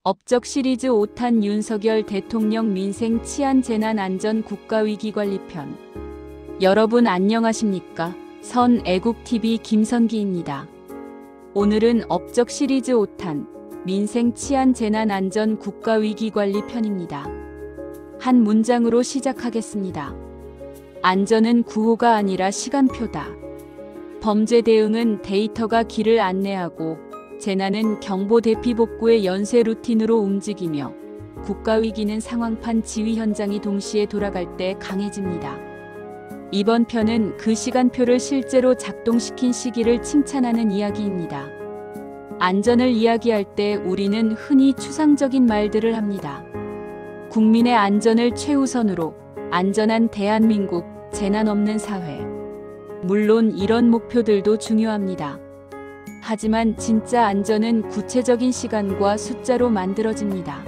업적 시리즈 5탄 윤석열 대통령 민생 치안 재난 안전 국가위기 관리편. 여러분 안녕하십니까? 선 애국TV 김선기입니다. 오늘은 업적 시리즈 5탄 민생 치안 재난 안전 국가위기 관리편입니다. 한 문장으로 시작하겠습니다. 안전은 구호가 아니라 시간표다. 범죄 대응은 데이터가 길을 안내하고 재난은 경보 대피 복구의 연쇄 루틴으로 움직이며 국가위기는 상황판 지휘 현장이 동시에 돌아갈 때 강해집니다. 이번 편은 그 시간표를 실제로 작동시킨 시기를 칭찬하는 이야기입니다. 안전을 이야기할 때 우리는 흔히 추상적인 말들을 합니다. 국민의 안전을 최우선으로, 안전한 대한민국, 재난 없는 사회. 물론 이런 목표들도 중요합니다. 하지만 진짜 안전은 구체적인 시간과 숫자로 만들어집니다.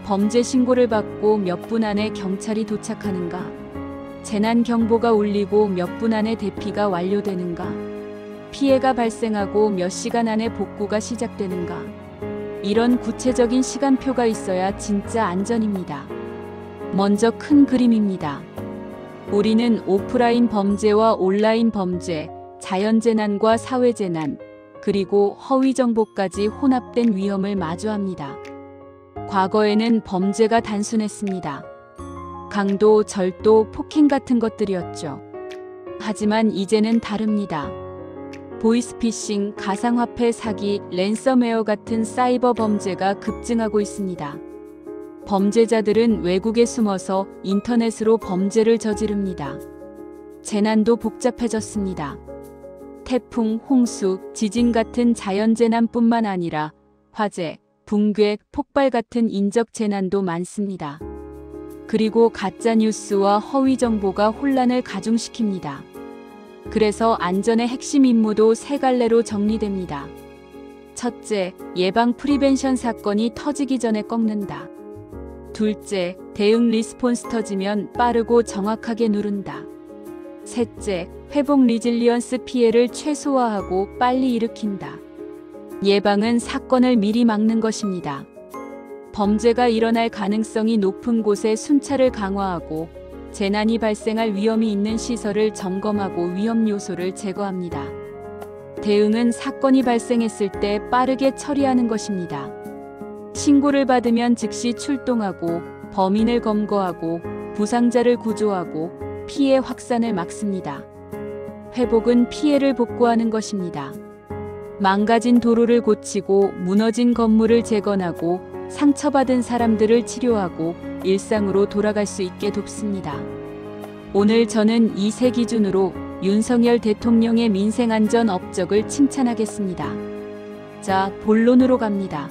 범죄 신고를 받고 몇 분 안에 경찰이 도착하는가? 재난 경보가 울리고 몇 분 안에 대피가 완료되는가? 피해가 발생하고 몇 시간 안에 복구가 시작되는가? 이런 구체적인 시간표가 있어야 진짜 안전입니다. 먼저 큰 그림입니다. 우리는 오프라인 범죄와 온라인 범죄, 자연재난과 사회재난, 그리고 허위정보까지 혼합된 위험을 마주합니다. 과거에는 범죄가 단순했습니다. 강도, 절도, 폭행 같은 것들이었죠. 하지만 이제는 다릅니다. 보이스피싱, 가상화폐 사기, 랜섬웨어 같은 사이버 범죄가 급증하고 있습니다. 범죄자들은 외국에 숨어서 인터넷으로 범죄를 저지릅니다. 재난도 복잡해졌습니다. 태풍, 홍수, 지진 같은 자연재난뿐만 아니라 화재, 붕괴, 폭발 같은 인적 재난도 많습니다. 그리고 가짜뉴스와 허위정보가 혼란을 가중시킵니다. 그래서 안전의 핵심 임무도 세 갈래로 정리됩니다. 첫째, 예방 프리벤션 사건이 터지기 전에 꺾는다. 둘째, 대응 리스폰스 터지면 빠르고 정확하게 누른다. 셋째, 회복 리질리언스 피해를 최소화하고 빨리 일으킨다. 예방은 사건을 미리 막는 것입니다. 범죄가 일어날 가능성이 높은 곳에 순찰을 강화하고 재난이 발생할 위험이 있는 시설을 점검하고 위험 요소를 제거합니다. 대응은 사건이 발생했을 때 빠르게 처리하는 것입니다. 신고를 받으면 즉시 출동하고 범인을 검거하고 부상자를 구조하고 피해 확산을 막습니다. 회복은 피해를 복구하는 것입니다. 망가진 도로를 고치고 무너진 건물을 재건하고 상처받은 사람들을 치료하고 일상으로 돌아갈 수 있게 돕습니다. 오늘 저는 이 세 기준으로 윤석열 대통령의 민생안전 업적을 칭찬하겠습니다. 자, 본론으로 갑니다.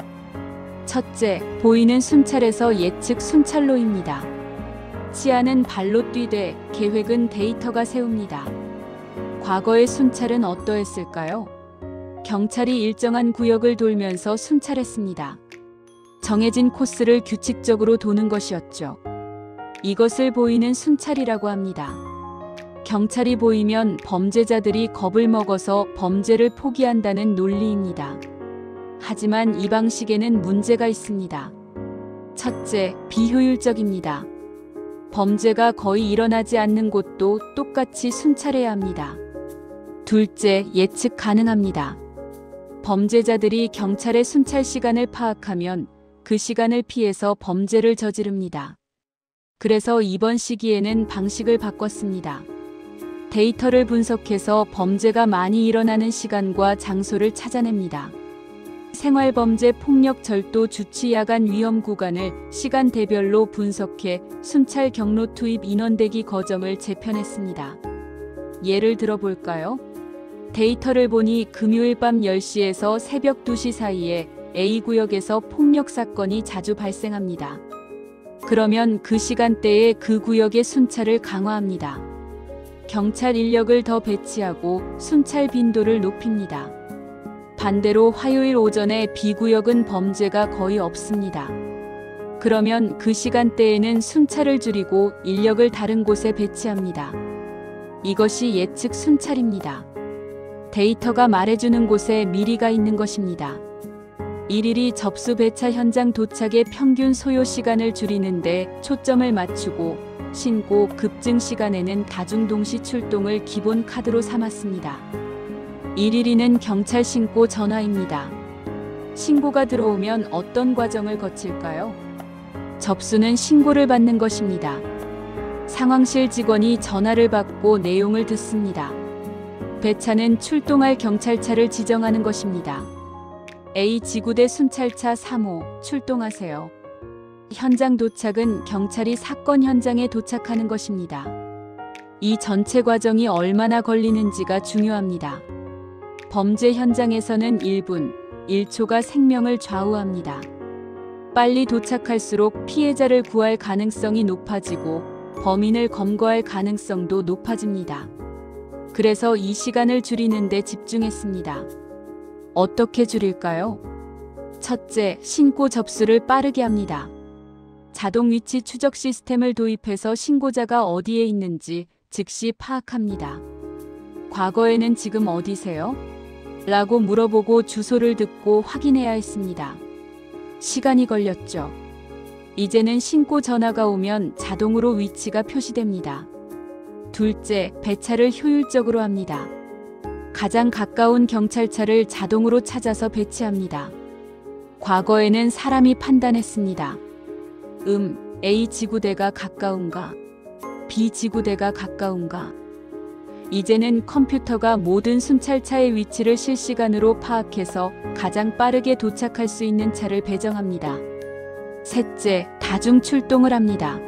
첫째, 보이는 순찰에서 예측 순찰로입니다. 치안은 발로 뛰되 계획은 데이터가 세웁니다. 과거의 순찰은 어떠했을까요? 경찰이 일정한 구역을 돌면서 순찰했습니다. 정해진 코스를 규칙적으로 도는 것이었죠. 이것을 보이는 순찰이라고 합니다. 경찰이 보이면 범죄자들이 겁을 먹어서 범죄를 포기한다는 논리입니다. 하지만 이 방식에는 문제가 있습니다. 첫째, 비효율적입니다. 범죄가 거의 일어나지 않는 곳도 똑같이 순찰해야 합니다. 둘째, 예측 가능합니다. 범죄자들이 경찰의 순찰 시간을 파악하면 그 시간을 피해서 범죄를 저지릅니다. 그래서 이번 시기에는 방식을 바꿨습니다. 데이터를 분석해서 범죄가 많이 일어나는 시간과 장소를 찾아냅니다. 생활범죄, 폭력, 절도, 주치, 야간 위험 구간을 시간대별로 분석해 순찰 경로 투입 인원 대기 거점을 재편했습니다. 예를 들어볼까요? 데이터를 보니 금요일 밤 10시에서 새벽 2시 사이에 A구역에서 폭력 사건이 자주 발생합니다. 그러면 그 시간대에 그 구역의 순찰을 강화합니다. 경찰 인력을 더 배치하고 순찰 빈도를 높입니다. 반대로 화요일 오전에 B구역은 범죄가 거의 없습니다. 그러면 그 시간대에는 순찰을 줄이고 인력을 다른 곳에 배치합니다. 이것이 예측 순찰입니다. 데이터가 말해주는 곳에 미리 가 있는 것입니다. 일일이 접수 배차 현장 도착의 평균 소요 시간을 줄이는 데 초점을 맞추고 신고 급증 시간에는 다중동시 출동을 기본 카드로 삼았습니다. 112는 경찰 신고 전화입니다. 신고가 들어오면 어떤 과정을 거칠까요? 접수는 신고를 받는 것입니다. 상황실 직원이 전화를 받고 내용을 듣습니다. 배차는 출동할 경찰차를 지정하는 것입니다. A 지구대 순찰차 3호 출동하세요. 현장 도착은 경찰이 사건 현장에 도착하는 것입니다. 이 전체 과정이 얼마나 걸리는지가 중요합니다. 범죄 현장에서는 1분, 1초가 생명을 좌우합니다. 빨리 도착할수록 피해자를 구할 가능성이 높아지고 범인을 검거할 가능성도 높아집니다. 그래서 이 시간을 줄이는 데 집중했습니다. 어떻게 줄일까요? 첫째, 신고 접수를 빠르게 합니다. 자동 위치 추적 시스템을 도입해서 신고자가 어디에 있는지 즉시 파악합니다. 과거에는 지금 어디세요? 라고 물어보고 주소를 듣고 확인해야 했습니다. 시간이 걸렸죠. 이제는 신고 전화가 오면 자동으로 위치가 표시됩니다. 둘째, 배차를 효율적으로 합니다. 가장 가까운 경찰차를 자동으로 찾아서 배치합니다. 과거에는 사람이 판단했습니다. A 지구대가 가까운가? B 지구대가 가까운가? 이제는 컴퓨터가 모든 순찰차의 위치를 실시간으로 파악해서 가장 빠르게 도착할 수 있는 차를 배정합니다. 셋째, 다중 출동을 합니다.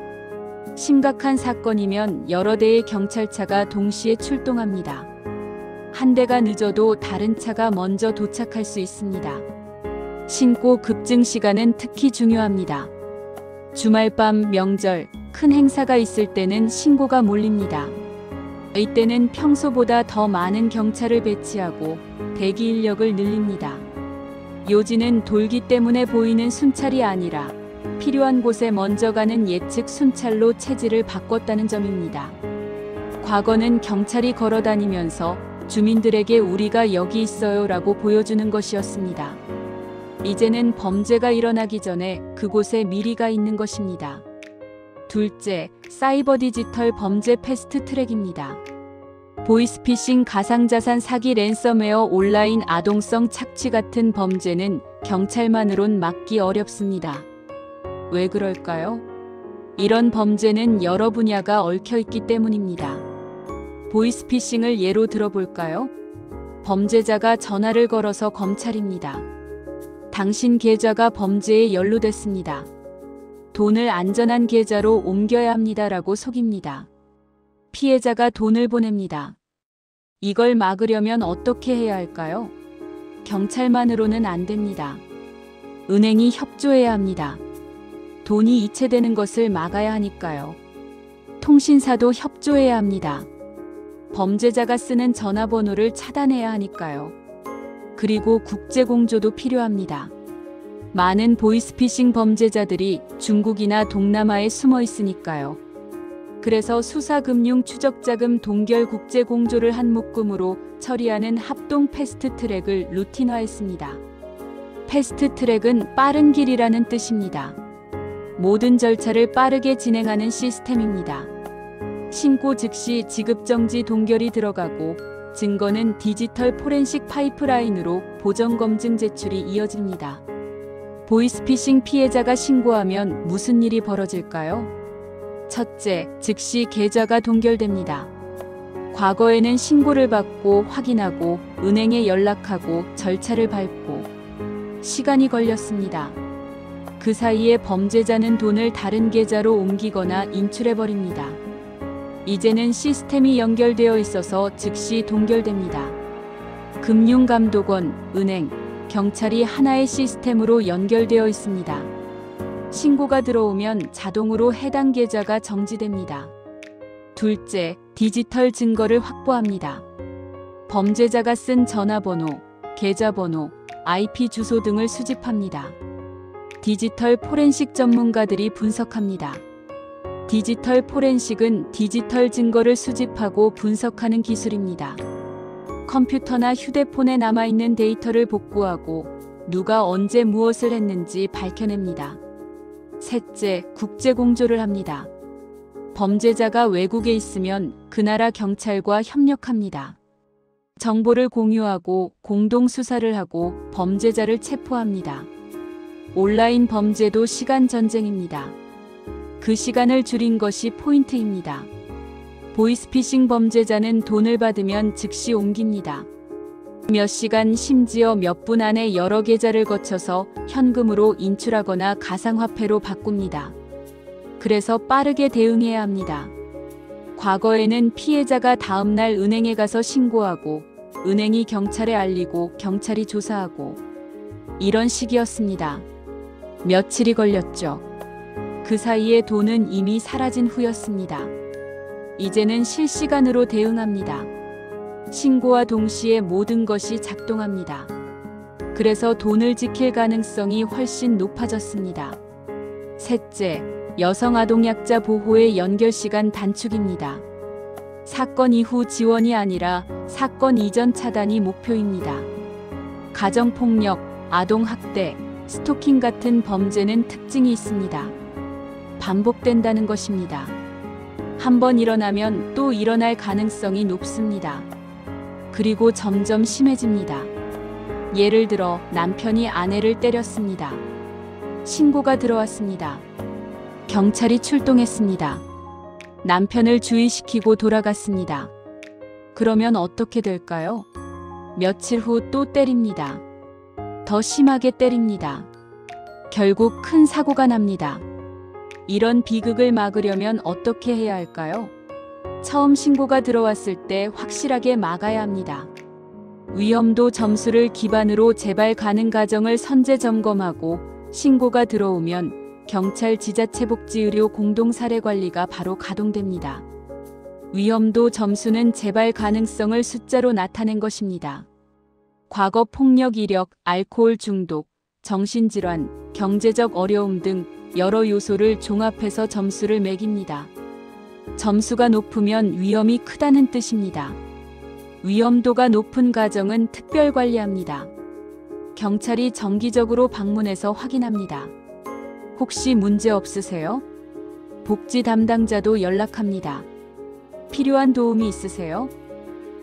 심각한 사건이면 여러 대의 경찰차가 동시에 출동합니다. 한 대가 늦어도 다른 차가 먼저 도착할 수 있습니다. 신고 급증 시간은 특히 중요합니다. 주말 밤, 명절, 큰 행사가 있을 때는 신고가 몰립니다. 이때는 평소보다 더 많은 경찰을 배치하고 대기 인력을 늘립니다. 요지는 돌기 때문에 보이는 순찰이 아니라 필요한 곳에 먼저 가는 예측 순찰로 체질을 바꿨다는 점입니다. 과거는 경찰이 걸어다니면서 주민들에게 우리가 여기 있어요 라고 보여주는 것이었습니다. 이제는 범죄가 일어나기 전에 그곳에 미리 가 있는 것입니다. 둘째, 사이버 디지털 범죄 패스트 트랙입니다. 보이스피싱, 가상자산 사기, 랜섬웨어, 온라인 아동성 착취 같은 범죄는 경찰만으론 막기 어렵습니다. 왜 그럴까요? 이런 범죄는 여러 분야가 얽혀있기 때문입니다. 보이스피싱을 예로 들어볼까요? 범죄자가 전화를 걸어서 검찰입니다. 당신 계좌가 범죄에 연루됐습니다. 돈을 안전한 계좌로 옮겨야 합니다라고 속입니다. 피해자가 돈을 보냅니다. 이걸 막으려면 어떻게 해야 할까요? 경찰만으로는 안 됩니다. 은행이 협조해야 합니다. 돈이 이체되는 것을 막아야 하니까요. 통신사도 협조해야 합니다. 범죄자가 쓰는 전화번호를 차단해야 하니까요. 그리고 국제공조도 필요합니다. 많은 보이스피싱 범죄자들이 중국이나 동남아에 숨어 있으니까요. 그래서 수사금융 추적자금 동결 국제공조를 한 묶음으로 처리하는 합동 패스트트랙을 루틴화했습니다. 패스트트랙은 빠른 길이라는 뜻입니다. 모든 절차를 빠르게 진행하는 시스템입니다. 신고 즉시 지급정지 동결이 들어가고 증거는 디지털 포렌식 파이프라인으로 보정검증 제출이 이어집니다. 보이스피싱 피해자가 신고하면 무슨 일이 벌어질까요? 첫째, 즉시 계좌가 동결됩니다. 과거에는 신고를 받고 확인하고 은행에 연락하고 절차를 밟고 시간이 걸렸습니다. 그 사이에 범죄자는 돈을 다른 계좌로 옮기거나 인출해버립니다. 이제는 시스템이 연결되어 있어서 즉시 동결됩니다. 금융감독원, 은행, 경찰이 하나의 시스템으로 연결되어 있습니다. 신고가 들어오면 자동으로 해당 계좌가 정지됩니다. 둘째, 디지털 증거를 확보합니다. 범죄자가 쓴 전화번호, 계좌번호, IP 주소 등을 수집합니다. 디지털 포렌식 전문가들이 분석합니다. 디지털 포렌식은 디지털 증거를 수집하고 분석하는 기술입니다. 컴퓨터나 휴대폰에 남아있는 데이터를 복구하고 누가 언제 무엇을 했는지 밝혀냅니다. 셋째, 국제공조를 합니다. 범죄자가 외국에 있으면 그 나라 경찰과 협력합니다. 정보를 공유하고 공동 수사를 하고 범죄자를 체포합니다. 온라인 범죄도 시간 전쟁입니다. 그 시간을 줄인 것이 포인트입니다. 보이스피싱 범죄자는 돈을 받으면 즉시 옮깁니다. 몇 시간 심지어 몇 분 안에 여러 계좌를 거쳐서 현금으로 인출하거나 가상화폐로 바꿉니다. 그래서 빠르게 대응해야 합니다. 과거에는 피해자가 다음날 은행에 가서 신고하고 은행이 경찰에 알리고 경찰이 조사하고 이런 식이었습니다. 며칠이 걸렸죠. 그 사이에 돈은 이미 사라진 후였습니다. 이제는 실시간으로 대응합니다. 신고와 동시에 모든 것이 작동합니다. 그래서 돈을 지킬 가능성이 훨씬 높아졌습니다. 셋째, 여성 아동약자 보호의 연결시간 단축입니다. 사건 이후 지원이 아니라 사건 이전 차단이 목표입니다. 가정폭력, 아동학대, 스토킹 같은 범죄는 특징이 있습니다. 반복된다는 것입니다. 한번 일어나면 또 일어날 가능성이 높습니다. 그리고 점점 심해집니다. 예를 들어 남편이 아내를 때렸습니다. 신고가 들어왔습니다. 경찰이 출동했습니다. 남편을 주의시키고 돌아갔습니다. 그러면 어떻게 될까요? 며칠 후 또 때립니다. 더 심하게 때립니다. 결국 큰 사고가 납니다. 이런 비극을 막으려면 어떻게 해야 할까요? 처음 신고가 들어왔을 때 확실하게 막아야 합니다. 위험도 점수를 기반으로 재발 가능 가정을 선제 점검하고 신고가 들어오면 경찰 지자체복지의료 공동사례관리가 바로 가동됩니다. 위험도 점수는 재발 가능성을 숫자로 나타낸 것입니다. 과거 폭력 이력, 알코올 중독, 정신질환, 경제적 어려움 등 여러 요소를 종합해서 점수를 매깁니다. 점수가 높으면 위험이 크다는 뜻입니다. 위험도가 높은 가정은 특별 관리합니다. 경찰이 정기적으로 방문해서 확인합니다. 혹시 문제 없으세요? 복지 담당자도 연락합니다. 필요한 도움이 있으세요?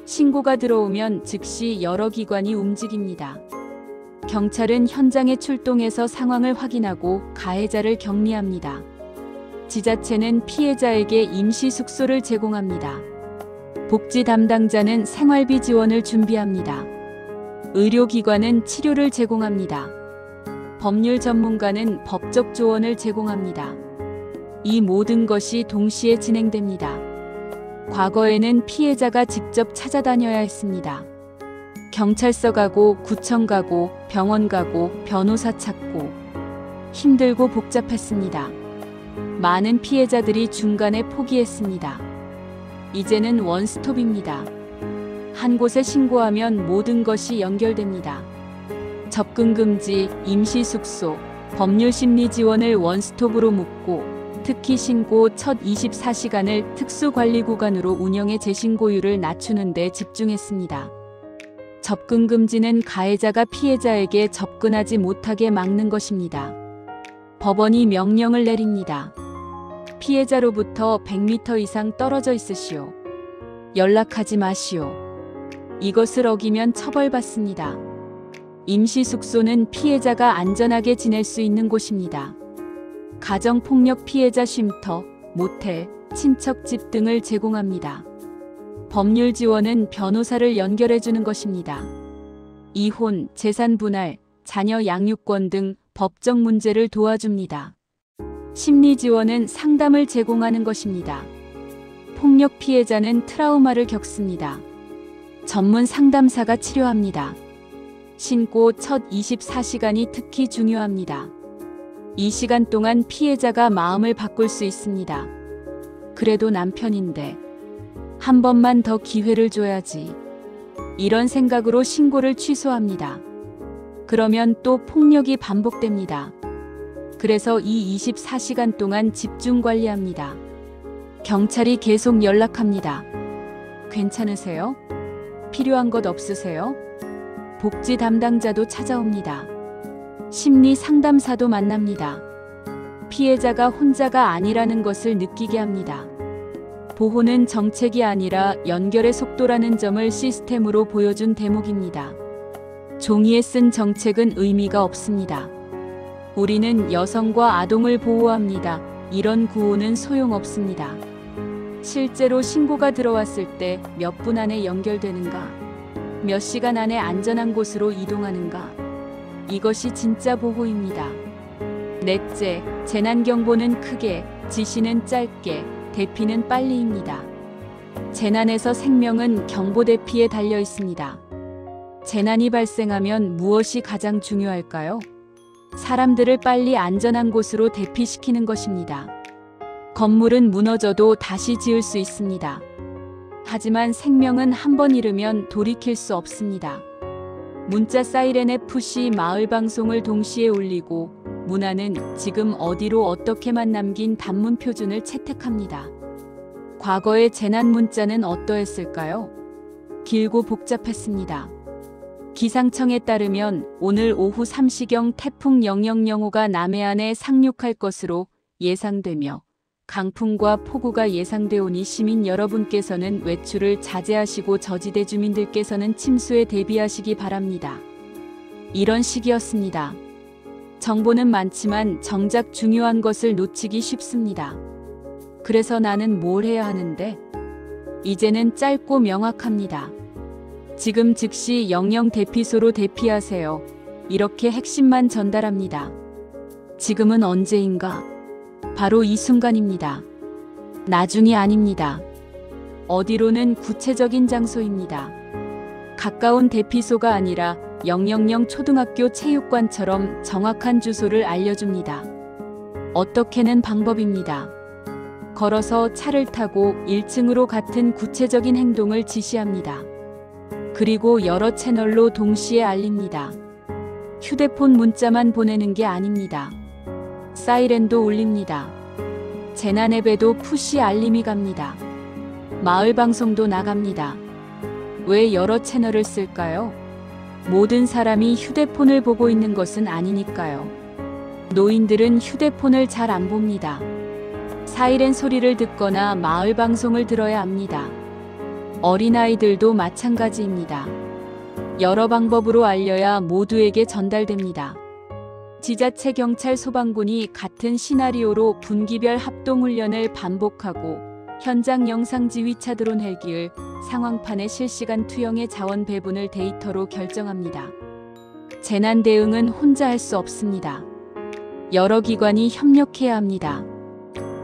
신고가 들어오면 즉시 여러 기관이 움직입니다. 경찰은 현장에 출동해서 상황을 확인하고 가해자를 격리합니다. 지자체는 피해자에게 임시 숙소를 제공합니다. 복지 담당자는 생활비 지원을 준비합니다. 의료기관은 치료를 제공합니다. 법률 전문가는 법적 조언을 제공합니다. 이 모든 것이 동시에 진행됩니다. 과거에는 피해자가 직접 찾아다녀야 했습니다. 경찰서 가고 구청 가고 병원 가고 변호사 찾고 힘들고 복잡했습니다. 많은 피해자들이 중간에 포기했습니다. 이제는 원스톱입니다. 한 곳에 신고하면 모든 것이 연결됩니다. 접근 금지, 임시 숙소, 법률 심리 지원을 원스톱으로 묶고 특히 신고 첫 24시간을 특수관리 구간으로 운영해 재신고율을 낮추는 데 집중했습니다. 접근 금지는 가해자가 피해자에게 접근하지 못하게 막는 것입니다. 법원이 명령을 내립니다. 피해자로부터 100m 이상 떨어져 있으시오. 연락하지 마시오. 이것을 어기면 처벌받습니다. 임시숙소는 피해자가 안전하게 지낼 수 있는 곳입니다. 가정폭력 피해자 쉼터, 모텔, 친척집 등을 제공합니다. 법률 지원은 변호사를 연결해주는 것입니다. 이혼, 재산 분할, 자녀 양육권 등 법적 문제를 도와줍니다. 심리 지원은 상담을 제공하는 것입니다. 폭력 피해자는 트라우마를 겪습니다. 전문 상담사가 치료합니다. 신고 첫 24시간이 특히 중요합니다. 이 시간 동안 피해자가 마음을 바꿀 수 있습니다. 그래도 남편인데 한 번만 더 기회를 줘야지. 이런 생각으로 신고를 취소합니다. 그러면 또 폭력이 반복됩니다. 그래서 이 24시간 동안 집중 관리합니다. 경찰이 계속 연락합니다. 괜찮으세요? 필요한 것 없으세요? 복지 담당자도 찾아옵니다. 심리 상담사도 만납니다. 피해자가 혼자가 아니라는 것을 느끼게 합니다. 보호는 정책이 아니라 연결의 속도라는 점을 시스템으로 보여준 대목입니다. 종이에 쓴 정책은 의미가 없습니다. 우리는 여성과 아동을 보호합니다. 이런 구호는 소용없습니다. 실제로 신고가 들어왔을 때 몇 분 안에 연결되는가? 몇 시간 안에 안전한 곳으로 이동하는가? 이것이 진짜 보호입니다. 넷째, 재난경보는 크게, 지시는 짧게, 대피는 빨리입니다. 재난에서 생명은 경보 대피에 달려 있습니다. 재난이 발생하면 무엇이 가장 중요할까요? 사람들을 빨리 안전한 곳으로 대피시키는 것입니다. 건물은 무너져도 다시 지을 수 있습니다. 하지만 생명은 한 번 잃으면 돌이킬 수 없습니다. 문자 사이렌의 푸시 마을 방송을 동시에 울리고 문화는 지금 어디로 어떻게만 남긴 단문 표준을 채택합니다. 과거의 재난 문자는 어떠했을까요? 길고 복잡했습니다. 기상청에 따르면 오늘 오후 3시경 태풍 0005가 남해안에 상륙할 것으로 예상되며 강풍과 폭우가 예상되오니 시민 여러분께서는 외출을 자제하시고 저지대 주민들께서는 침수에 대비하시기 바랍니다. 이런 식이었습니다. 정보는 많지만 정작 중요한 것을 놓치기 쉽습니다. 그래서 나는 뭘 해야 하는데? 이제는 짧고 명확합니다. 지금 즉시 00 대피소로 대피하세요. 이렇게 핵심만 전달합니다. 지금은 언제인가? 바로 이 순간입니다. 나중이 아닙니다. 어디로는 구체적인 장소입니다. 가까운 대피소가 아니라 000 초등학교 체육관처럼 정확한 주소를 알려줍니다. 어떻게는 방법입니다. 걸어서 차를 타고 1층으로 같은 구체적인 행동을 지시합니다. 그리고 여러 채널로 동시에 알립니다. 휴대폰 문자만 보내는 게 아닙니다. 사이렌도 울립니다. 재난 앱에도 푸시 알림이 갑니다. 마을 방송도 나갑니다. 왜 여러 채널을 쓸까요? 모든 사람이 휴대폰을 보고 있는 것은 아니니까요. 노인들은 휴대폰을 잘 안 봅니다. 사이렌 소리를 듣거나 마을 방송을 들어야 합니다. 어린아이들도 마찬가지입니다. 여러 방법으로 알려야 모두에게 전달됩니다. 지자체 경찰 소방군이 같은 시나리오로 분기별 합동훈련을 반복하고 현장 영상 지휘차 드론 헬기를 상황판의 실시간 투영의 자원 배분을 데이터로 결정합니다. 재난 대응은 혼자 할 수 없습니다. 여러 기관이 협력해야 합니다.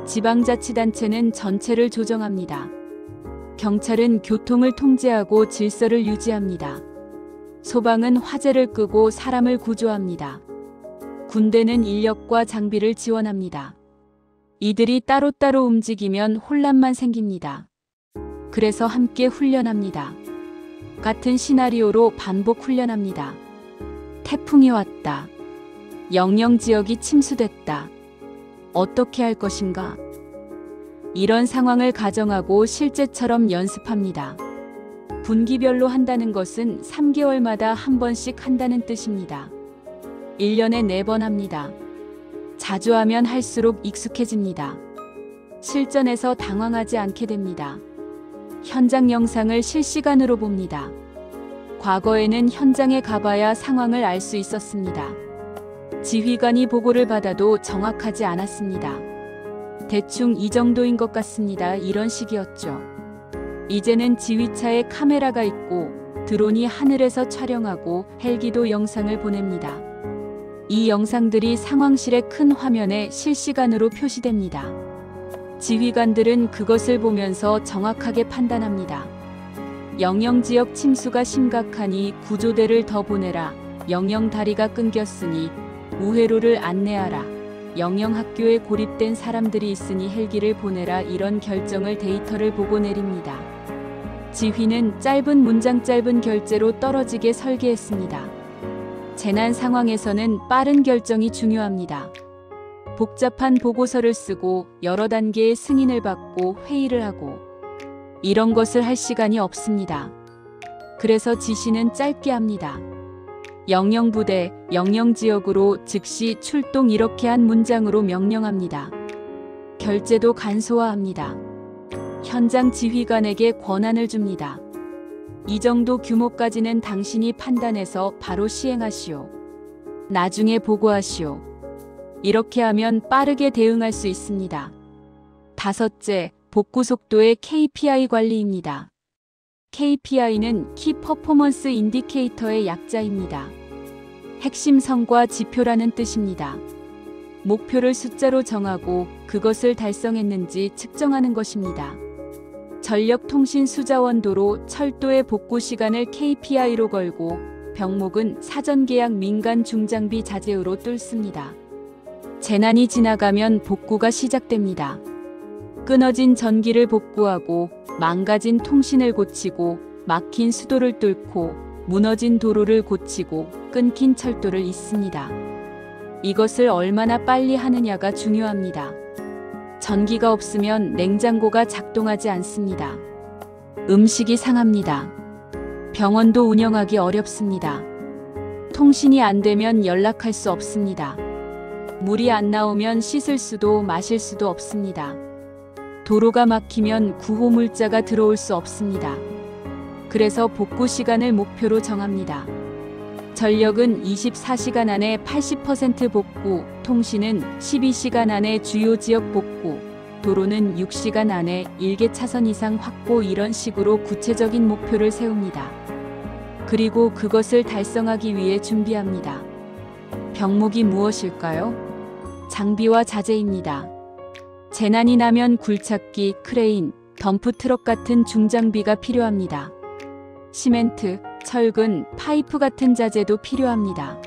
지방자치단체는 전체를 조정합니다. 경찰은 교통을 통제하고 질서를 유지합니다. 소방은 화재를 끄고 사람을 구조합니다. 군대는 인력과 장비를 지원합니다. 이들이 따로따로 움직이면 혼란만 생깁니다. 그래서 함께 훈련합니다. 같은 시나리오로 반복 훈련합니다. 태풍이 왔다. 00 지역이 침수됐다. 어떻게 할 것인가? 이런 상황을 가정하고 실제처럼 연습합니다. 분기별로 한다는 것은 3개월마다 한 번씩 한다는 뜻입니다. 1년에 4번 합니다. 자주 하면 할수록 익숙해집니다. 실전에서 당황하지 않게 됩니다. 현장 영상을 실시간으로 봅니다. 과거에는 현장에 가봐야 상황을 알 수 있었습니다. 지휘관이 보고를 받아도 정확하지 않았습니다. 대충 이 정도인 것 같습니다. 이런 식이었죠. 이제는 지휘차에 카메라가 있고 드론이 하늘에서 촬영하고 헬기도 영상을 보냅니다. 이 영상들이 상황실의 큰 화면에 실시간으로 표시됩니다. 지휘관들은 그것을 보면서 정확하게 판단합니다. 00 지역 침수가 심각하니 구조대를 더 보내라. 00 다리가 끊겼으니 우회로를 안내하라. 00 학교에 고립된 사람들이 있으니 헬기를 보내라. 이런 결정을 데이터를 보고 내립니다. 지휘는 짧은 문장 짧은 결제로 떨어지게 설계했습니다. 재난 상황에서는 빠른 결정이 중요합니다. 복잡한 보고서를 쓰고 여러 단계의 승인을 받고 회의를 하고 이런 것을 할 시간이 없습니다. 그래서 지시는 짧게 합니다. 영영부대, 영영지역으로 즉시 출동 이렇게 한 문장으로 명령합니다. 결제도 간소화합니다. 현장 지휘관에게 권한을 줍니다. 이 정도 규모까지는 당신이 판단해서 바로 시행하시오. 나중에 보고하시오. 이렇게 하면 빠르게 대응할 수 있습니다. 다섯째, 복구 속도의 KPI 관리입니다. KPI는 키 퍼포먼스 인디케이터의 약자입니다. 핵심 성과 지표라는 뜻입니다. 목표를 숫자로 정하고 그것을 달성했는지 측정하는 것입니다. 전력통신 수자원도로 철도의 복구 시간을 KPI로 걸고 병목은 사전계약 민간 중장비 자재으로 뚫습니다. 재난이 지나가면 복구가 시작됩니다. 끊어진 전기를 복구하고 망가진 통신을 고치고 막힌 수도를 뚫고 무너진 도로를 고치고 끊긴 철도를 잇습니다. 이것을 얼마나 빨리 하느냐가 중요합니다. 전기가 없으면 냉장고가 작동하지 않습니다. 음식이 상합니다. 병원도 운영하기 어렵습니다. 통신이 안 되면 연락할 수 없습니다. 물이 안 나오면 씻을 수도 마실 수도 없습니다. 도로가 막히면 구호물자가 들어올 수 없습니다. 그래서 복구 시간을 목표로 정합니다. 전력은 24시간 안에 80% 복구, 통신은 12시간 안에 주요 지역 복구, 도로는 6시간 안에 1개 차선 이상 확보 이런 식으로 구체적인 목표를 세웁니다. 그리고 그것을 달성하기 위해 준비합니다. 병목이 무엇일까요? 장비와 자재입니다. 재난이 나면 굴착기, 크레인, 덤프트럭 같은 중장비가 필요합니다. 시멘트, 철근, 파이프 같은 자재도 필요합니다.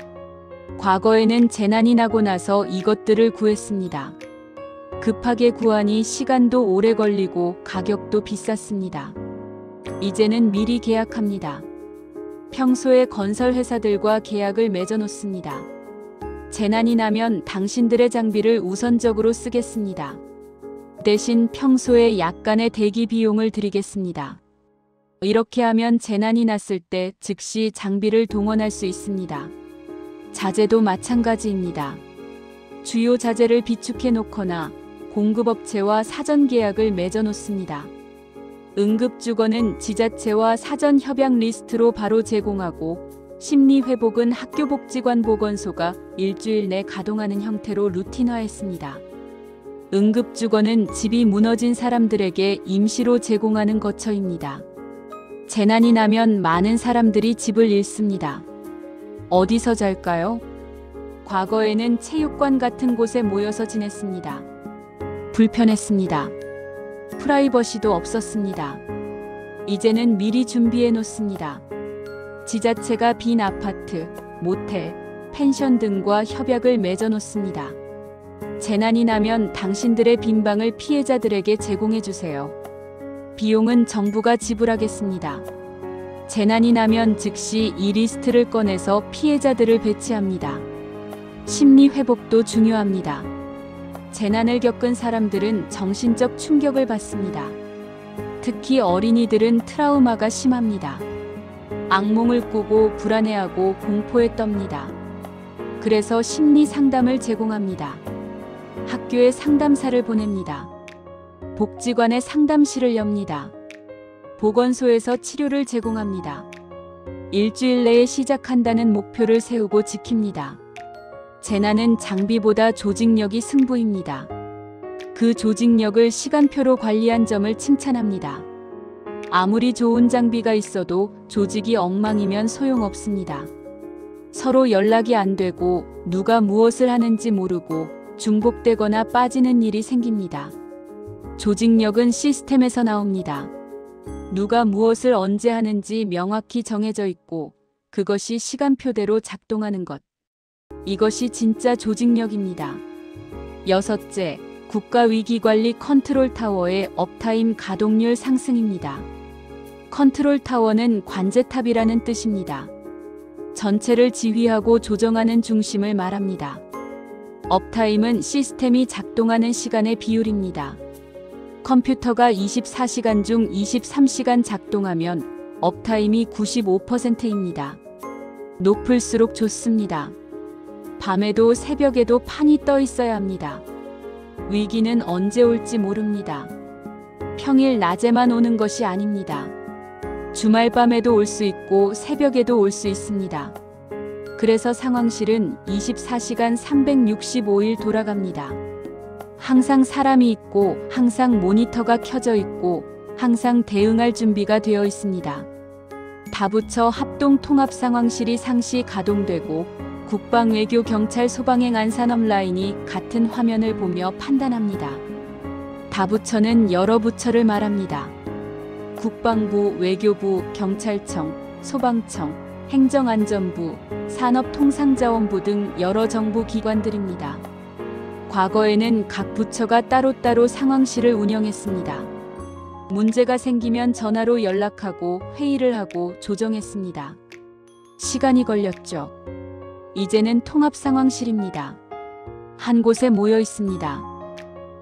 과거에는 재난이 나고 나서 이것들을 구했습니다. 급하게 구하니 시간도 오래 걸리고 가격도 비쌌습니다. 이제는 미리 계약합니다. 평소에 건설회사들과 계약을 맺어놓습니다. 재난이 나면 당신들의 장비를 우선적으로 쓰겠습니다. 대신 평소에 약간의 대기 비용을 드리겠습니다. 이렇게 하면 재난이 났을 때 즉시 장비를 동원할 수 있습니다. 자재도 마찬가지입니다. 주요 자재를 비축해 놓거나 공급업체와 사전 계약을 맺어 놓습니다. 응급주거는 지자체와 사전 협약 리스트로 바로 제공하고 심리회복은 학교복지관보건소가 일주일 내 가동하는 형태로 루틴화했습니다. 응급주거는 집이 무너진 사람들에게 임시로 제공하는 거처입니다. 재난이 나면 많은 사람들이 집을 잃습니다. 어디서 잘까요? 과거에는 체육관 같은 곳에 모여서 지냈습니다. 불편했습니다. 프라이버시도 없었습니다. 이제는 미리 준비해 놓습니다. 지자체가 빈 아파트, 모텔, 펜션 등과 협약을 맺어 놓습니다. 재난이 나면 당신들의 빈 방을 피해자들에게 제공해 주세요. 비용은 정부가 지불하겠습니다. 재난이 나면 즉시 이 리스트를 꺼내서 피해자들을 배치합니다. 심리 회복도 중요합니다. 재난을 겪은 사람들은 정신적 충격을 받습니다. 특히 어린이들은 트라우마가 심합니다. 악몽을 꾸고 불안해하고 공포에 떱니다. 그래서 심리 상담을 제공합니다. 학교에 상담사를 보냅니다. 복지관에 상담실을 엽니다. 보건소에서 치료를 제공합니다. 일주일 내에 시작한다는 목표를 세우고 지킵니다. 재난은 장비보다 조직력이 승부입니다. 그 조직력을 시간표로 관리한 점을 칭찬합니다. 아무리 좋은 장비가 있어도 조직이 엉망이면 소용없습니다. 서로 연락이 안 되고 누가 무엇을 하는지 모르고 중복되거나 빠지는 일이 생깁니다. 조직력은 시스템에서 나옵니다. 누가 무엇을 언제 하는지 명확히 정해져 있고 그것이 시간표대로 작동하는 것. 이것이 진짜 조직력입니다. 여섯째, 국가위기관리 컨트롤타워의 업타임 가동률 상승입니다. 컨트롤타워는 관제탑이라는 뜻입니다. 전체를 지휘하고 조정하는 중심을 말합니다. 업타임은 시스템이 작동하는 시간의 비율입니다. 컴퓨터가 24시간 중 23시간 작동하면 업타임이 95%입니다. 높을수록 좋습니다. 밤에도 새벽에도 판이 떠 있어야 합니다. 위기는 언제 올지 모릅니다. 평일 낮에만 오는 것이 아닙니다. 주말 밤에도 올 수 있고 새벽에도 올 수 있습니다. 그래서 상황실은 24시간 365일 돌아갑니다. 항상 사람이 있고 항상 모니터가 켜져 있고 항상 대응할 준비가 되어 있습니다. 다부처 합동통합상황실이 상시 가동되고 국방, 외교, 경찰, 소방행, 안산업 라인이 같은 화면을 보며 판단합니다. 다부처는 여러 부처를 말합니다. 국방부, 외교부, 경찰청, 소방청, 행정안전부, 산업통상자원부 등 여러 정부 기관들입니다. 과거에는 각 부처가 따로따로 상황실을 운영했습니다. 문제가 생기면 전화로 연락하고 회의를 하고 조정했습니다. 시간이 걸렸죠. 이제는 통합상황실입니다. 한 곳에 모여 있습니다.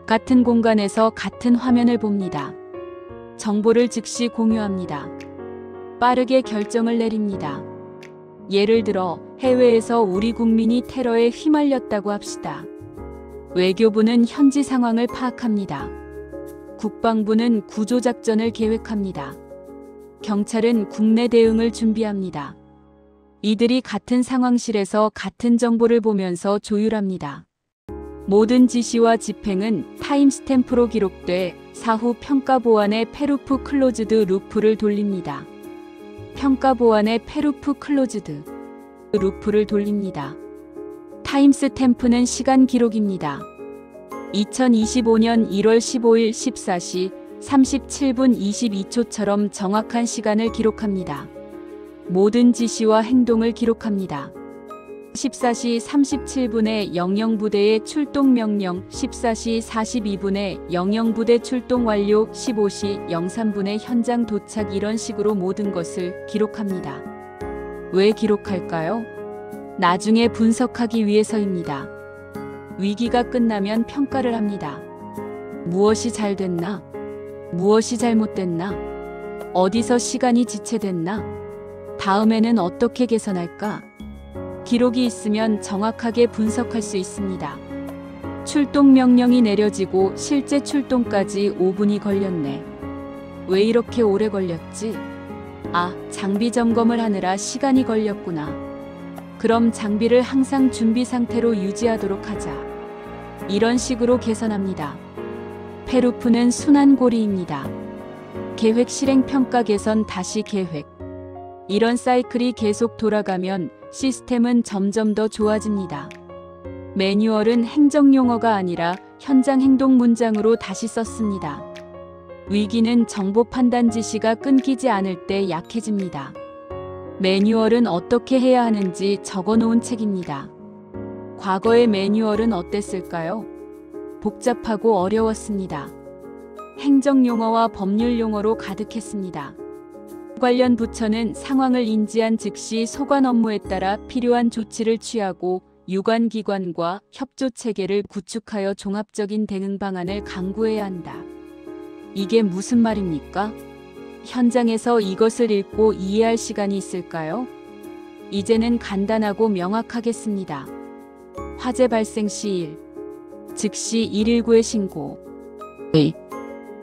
같은 공간에서 같은 화면을 봅니다. 정보를 즉시 공유합니다. 빠르게 결정을 내립니다. 예를 들어 해외에서 우리 국민이 테러에 휘말렸다고 합시다. 외교부는 현지 상황을 파악합니다. 국방부는 구조작전을 계획합니다. 경찰은 국내 대응을 준비합니다. 이들이 같은 상황실에서 같은 정보를 보면서 조율합니다. 모든 지시와 집행은 타임스탬프로 기록돼 사후 평가 보완의 페루프 클로즈드 루프를 돌립니다. 평가 보완의 페루프 클로즈드 루프를 돌립니다. 타임스탬프는 시간 기록입니다. 2025년 1월 15일 14시 37분 22초처럼 정확한 시간을 기록합니다. 모든 지시와 행동을 기록합니다. 14시 37분에 영영부대의 출동 명령, 14시 42분에 영영부대 출동 완료, 15시 03분에 현장 도착, 이런 식으로 모든 것을 기록합니다. 왜 기록할까요? 나중에 분석하기 위해서입니다. 위기가 끝나면 평가를 합니다. 무엇이 잘 됐나? 무엇이 잘못됐나? 어디서 시간이 지체됐나? 다음에는 어떻게 개선할까? 기록이 있으면 정확하게 분석할 수 있습니다. 출동 명령이 내려지고 실제 출동까지 5분이 걸렸네. 왜 이렇게 오래 걸렸지? 아, 장비 점검을 하느라 시간이 걸렸구나. 그럼 장비를 항상 준비 상태로 유지하도록 하자. 이런 식으로 개선합니다. 페루프는 순환고리입니다. 계획, 실행, 평가, 개선, 다시 계획. 이런 사이클이 계속 돌아가면 시스템은 점점 더 좋아집니다. 매뉴얼은 행정용어가 아니라 현장 행동 문장으로 다시 썼습니다. 위기는 정보 판단 지시가 끊기지 않을 때 약해집니다. 매뉴얼은 어떻게 해야 하는지 적어놓은 책입니다. 과거의 매뉴얼은 어땠을까요? 복잡하고 어려웠습니다. 행정용어와 법률용어로 가득했습니다. 관련 부처는 상황을 인지한 즉시 소관 업무에 따라 필요한 조치를 취하고 유관기관과 협조체계를 구축하여 종합적인 대응 방안을 강구해야 한다. 이게 무슨 말입니까? 현장에서 이것을 읽고 이해할 시간이 있을까요? 이제는 간단하고 명확하겠습니다. 화재 발생 시 1. 즉시 119에 신고. 2.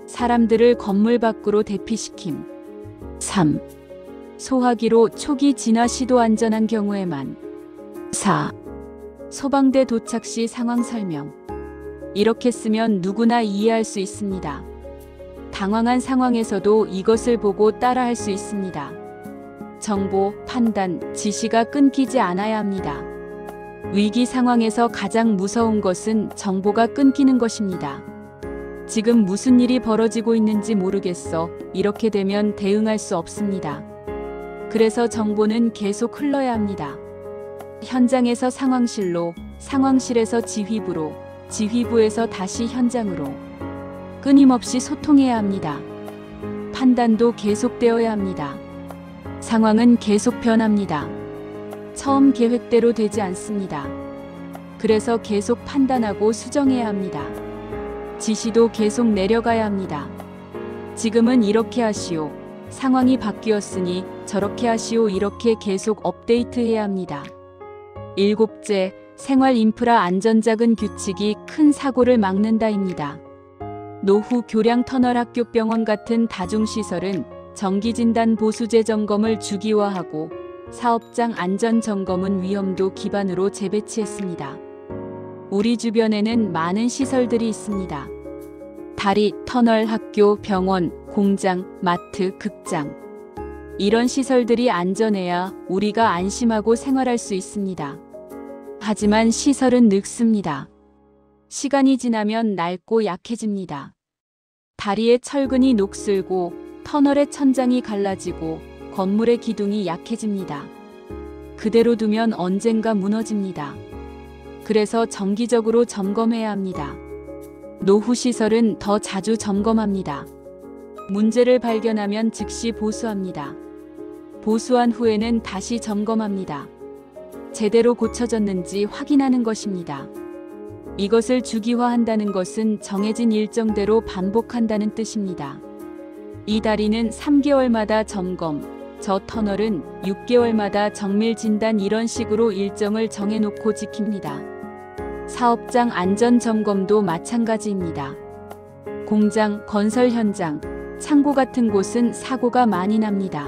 사람들을 건물 밖으로 대피시킴. 3. 소화기로 초기 진화 시도 안전한 경우에만. 4. 소방대 도착 시 상황 설명. 이렇게 쓰면 누구나 이해할 수 있습니다. 당황한 상황에서도 이것을 보고 따라할 수 있습니다. 정보, 판단, 지시가 끊기지 않아야 합니다. 위기 상황에서 가장 무서운 것은 정보가 끊기는 것입니다. 지금 무슨 일이 벌어지고 있는지 모르겠어. 이렇게 되면 대응할 수 없습니다. 그래서 정보는 계속 흘러야 합니다. 현장에서 상황실로, 상황실에서 지휘부로, 지휘부에서 다시 현장으로. 끊임없이 소통해야 합니다. 판단도 계속되어야 합니다. 상황은 계속 변합니다. 처음 계획대로 되지 않습니다. 그래서 계속 판단하고 수정해야 합니다. 지시도 계속 내려가야 합니다. 지금은 이렇게 하시오. 상황이 바뀌었으니 저렇게 하시오 이렇게 계속 업데이트해야 합니다. 일곱째, 생활 인프라 안전작은 규칙이 큰 사고를 막는다입니다. 노후 교량 터널 학교 병원 같은 다중시설은 정기진단 보수제 점검을 주기화하고 사업장 안전점검은 위험도 기반으로 재배치했습니다. 우리 주변에는 많은 시설들이 있습니다. 다리, 터널, 학교, 병원, 공장, 마트, 극장. 이런 시설들이 안전해야 우리가 안심하고 생활할 수 있습니다. 하지만 시설은 늙습니다. 시간이 지나면 낡고 약해집니다. 다리의 철근이 녹슬고 터널의 천장이 갈라지고 건물의 기둥이 약해집니다. 그대로 두면 언젠가 무너집니다. 그래서 정기적으로 점검해야 합니다. 노후 시설은 더 자주 점검합니다. 문제를 발견하면 즉시 보수합니다. 보수한 후에는 다시 점검합니다. 제대로 고쳐졌는지 확인하는 것입니다. 이것을 주기화한다는 것은 정해진 일정대로 반복한다는 뜻입니다. 이 다리는 3개월마다 점검, 저 터널은 6개월마다 정밀 진단 이런 식으로 일정을 정해놓고 지킵니다. 사업장 안전 점검도 마찬가지입니다. 공장, 건설 현장, 창고 같은 곳은 사고가 많이 납니다.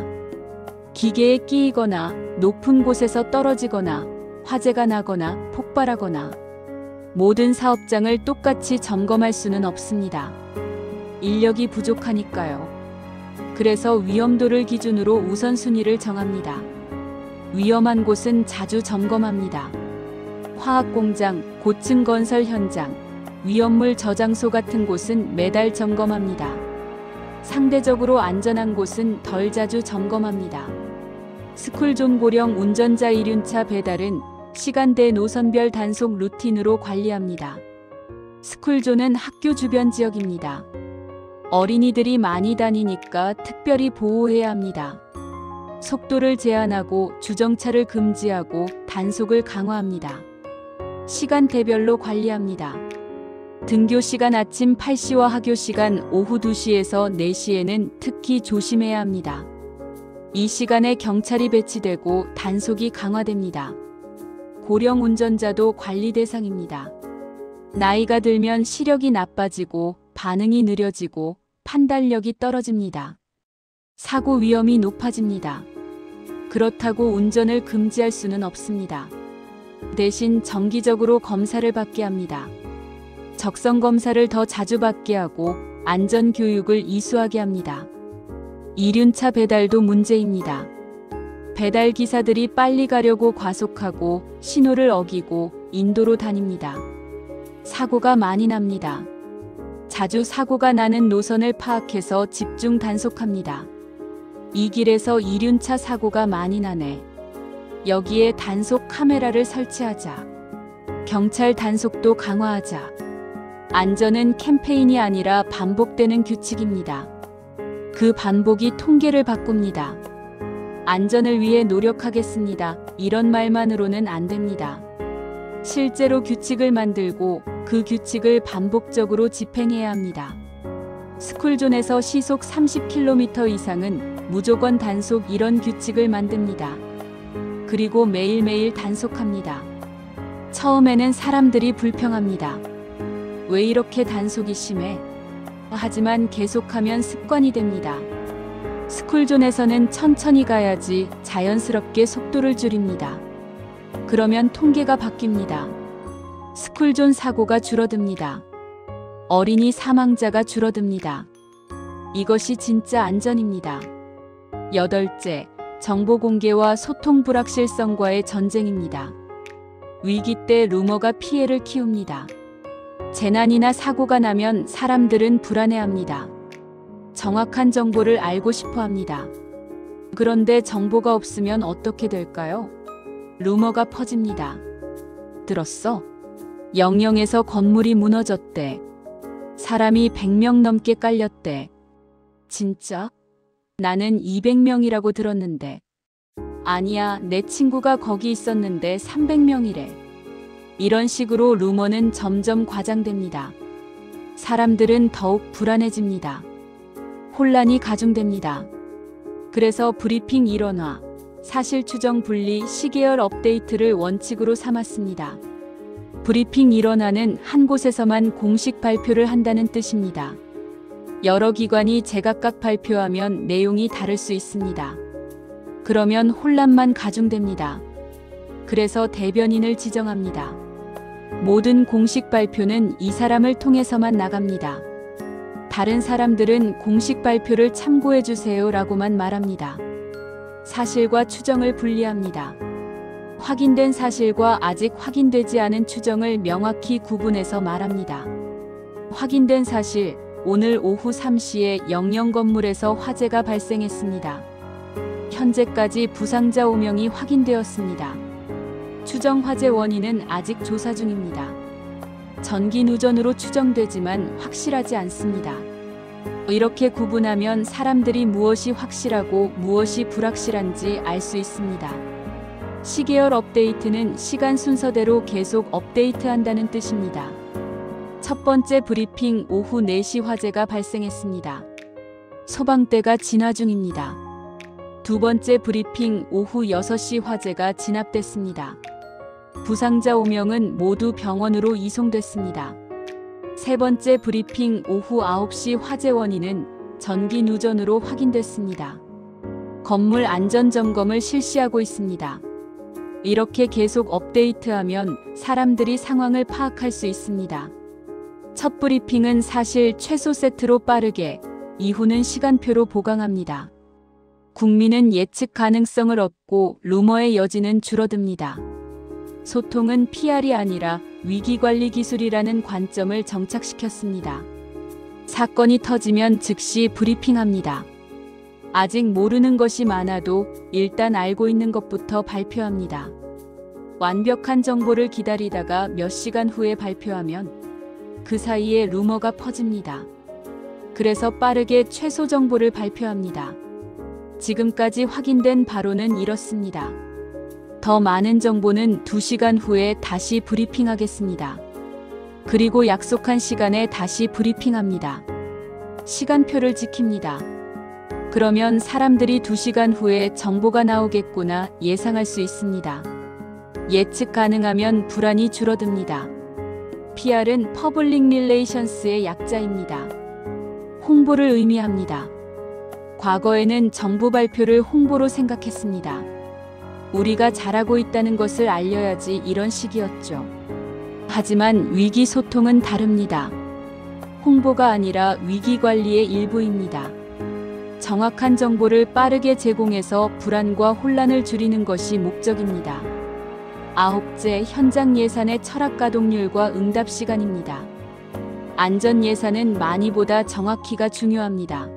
기계에 끼이거나 높은 곳에서 떨어지거나 화재가 나거나 폭발하거나 모든 사업장을 똑같이 점검할 수는 없습니다. 인력이 부족하니까요. 그래서 위험도를 기준으로 우선순위를 정합니다. 위험한 곳은 자주 점검합니다. 화학공장, 고층 건설 현장, 위험물 저장소 같은 곳은 매달 점검합니다. 상대적으로 안전한 곳은 덜 자주 점검합니다. 스쿨존 고령 운전자 이륜차 배달은 시간대 노선별 단속 루틴으로 관리합니다. 스쿨존은 학교 주변 지역입니다. 어린이들이 많이 다니니까 특별히 보호해야 합니다. 속도를 제한하고 주정차를 금지하고 단속을 강화합니다. 시간대별로 관리합니다. 등교 시간 아침 8시와 하교 시간 오후 2시에서 4시에는 특히 조심해야 합니다. 이 시간에 경찰이 배치되고 단속이 강화됩니다. 고령 운전자도 관리 대상입니다. 나이가 들면 시력이 나빠지고 반응이 느려지고 판단력이 떨어집니다. 사고 위험이 높아집니다. 그렇다고 운전을 금지할 수는 없습니다. 대신 정기적으로 검사를 받게 합니다. 적성 검사를 더 자주 받게 하고 안전 교육을 이수하게 합니다. 이륜차 배달도 문제입니다. 배달 기사들이 빨리 가려고 과속하고 신호를 어기고 인도로 다닙니다. 사고가 많이 납니다. 자주 사고가 나는 노선을 파악해서 집중 단속합니다. 이 길에서 이륜차 사고가 많이 나네. 여기에 단속 카메라를 설치하자. 경찰 단속도 강화하자. 안전은 캠페인이 아니라 반복되는 규칙입니다. 그 반복이 통계를 바꿉니다. 안전을 위해 노력하겠습니다. 이런 말만으로는 안 됩니다. 실제로 규칙을 만들고 그 규칙을 반복적으로 집행해야 합니다. 스쿨존에서 시속 30km 이상은 무조건 단속 이런 규칙을 만듭니다. 그리고 매일매일 단속합니다. 처음에는 사람들이 불평합니다. 왜 이렇게 단속이 심해? 하지만 계속하면 습관이 됩니다. 스쿨존에서는 천천히 가야지 자연스럽게 속도를 줄입니다. 그러면 통계가 바뀝니다. 스쿨존 사고가 줄어듭니다. 어린이 사망자가 줄어듭니다. 이것이 진짜 안전입니다. 여덟째, 정보 공개와 소통 불확실성과의 전쟁입니다. 위기 때 루머가 피해를 키웁니다. 재난이나 사고가 나면 사람들은 불안해합니다. 정확한 정보를 알고 싶어 합니다. 그런데 정보가 없으면 어떻게 될까요? 루머가 퍼집니다. 들었어? 영영에서 건물이 무너졌대. 사람이 100명 넘게 깔렸대. 진짜? 나는 200명이라고 들었는데. 아니야, 내 친구가 거기 있었는데 300명이래. 이런 식으로 루머는 점점 과장됩니다. 사람들은 더욱 불안해집니다. 혼란이 가중됩니다. 그래서 브리핑 일원화, 사실 추정 분리, 시계열 업데이트를 원칙으로 삼았습니다. 브리핑 일원화는 한 곳에서만 공식 발표를 한다는 뜻입니다. 여러 기관이 제각각 발표하면 내용이 다를 수 있습니다. 그러면 혼란만 가중됩니다. 그래서 대변인을 지정합니다. 모든 공식 발표는 이 사람을 통해서만 나갑니다. 다른 사람들은 공식 발표를 참고해 주세요 라고만 말합니다. 사실과 추정을 분리합니다. 확인된 사실과 아직 확인되지 않은 추정을 명확히 구분해서 말합니다. 확인된 사실, 오늘 오후 3시에 영영 건물에서 화재가 발생했습니다. 현재까지 부상자 5명이 확인되었습니다. 추정 화재 원인은 아직 조사 중입니다. 전기 누전으로 추정되지만 확실하지 않습니다. 이렇게 구분하면 사람들이 무엇이 확실하고 무엇이 불확실한지 알 수 있습니다. 시계열 업데이트는 시간 순서대로 계속 업데이트한다는 뜻입니다. 첫 번째 브리핑 오후 4시 화재가 발생했습니다. 소방대가 진화 중입니다. 두 번째 브리핑 오후 6시 화재가 진압됐습니다. 부상자 5명은 모두 병원으로 이송됐습니다. 세 번째 브리핑 오후 9시 화재 원인은 전기 누전으로 확인됐습니다. 건물 안전 점검을 실시하고 있습니다. 이렇게 계속 업데이트하면 사람들이 상황을 파악할 수 있습니다. 첫 브리핑은 사실 최소 세트로 빠르게, 이후는 시간표로 보강합니다. 국민은 예측 가능성을 얻고 루머의 여지는 줄어듭니다. 소통은 PR이 아니라 위기관리 기술이라는 관점을 정착시켰습니다. 사건이 터지면 즉시 브리핑합니다. 아직 모르는 것이 많아도 일단 알고 있는 것부터 발표합니다. 완벽한 정보를 기다리다가 몇 시간 후에 발표하면 그 사이에 루머가 퍼집니다. 그래서 빠르게 최소 정보를 발표합니다. 지금까지 확인된 바로는 이렇습니다. 더 많은 정보는 2시간 후에 다시 브리핑하겠습니다. 그리고 약속한 시간에 다시 브리핑합니다. 시간표를 지킵니다. 그러면 사람들이 2시간 후에 정보가 나오겠구나 예상할 수 있습니다. 예측 가능하면 불안이 줄어듭니다. PR은 퍼블릭 릴레이션스의 약자입니다. 홍보를 의미합니다. 과거에는 정부 발표를 홍보로 생각했습니다. 우리가 잘하고 있다는 것을 알려야지 이런 식이었죠. 하지만 위기 소통은 다릅니다. 홍보가 아니라 위기 관리의 일부입니다. 정확한 정보를 빠르게 제공해서 불안과 혼란을 줄이는 것이 목적입니다. 9째, 현장 예산의 철학 가동률과 응답 시간입니다. 안전 예산은 많이보다 정확히가 중요합니다.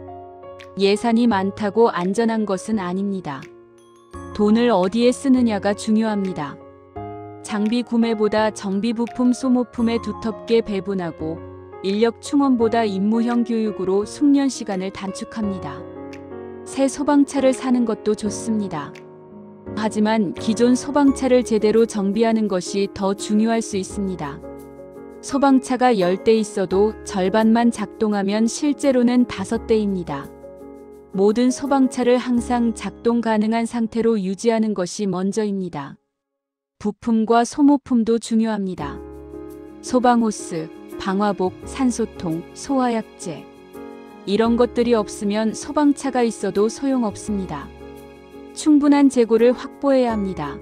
예산이 많다고 안전한 것은 아닙니다. 돈을 어디에 쓰느냐가 중요합니다. 장비 구매보다 정비 부품 소모품에 두텁게 배분하고 인력 충원보다 임무형 교육으로 숙련 시간을 단축합니다. 새 소방차를 사는 것도 좋습니다. 하지만 기존 소방차를 제대로 정비하는 것이 더 중요할 수 있습니다. 소방차가 10대 있어도 절반만 작동하면 실제로는 5대입니다. 모든 소방차를 항상 작동 가능한 상태로 유지하는 것이 먼저입니다. 부품과 소모품도 중요합니다. 소방호스, 방화복, 산소통, 소화약제. 이런 것들이 없으면 소방차가 있어도 소용없습니다. 충분한 재고를 확보해야 합니다.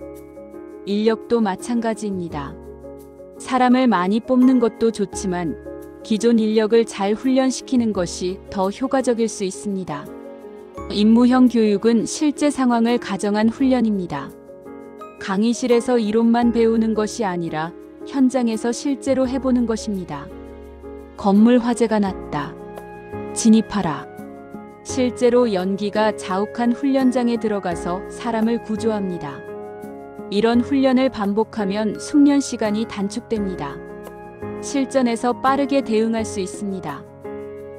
인력도 마찬가지입니다. 사람을 많이 뽑는 것도 좋지만 기존 인력을 잘 훈련시키는 것이 더 효과적일 수 있습니다. 임무형 교육은 실제 상황을 가정한 훈련입니다. 강의실에서 이론만 배우는 것이 아니라 현장에서 실제로 해보는 것입니다. 건물 화재가 났다. 진입하라. 실제로 연기가 자욱한 훈련장에 들어가서 사람을 구조합니다. 이런 훈련을 반복하면 숙련 시간이 단축됩니다. 실전에서 빠르게 대응할 수 있습니다.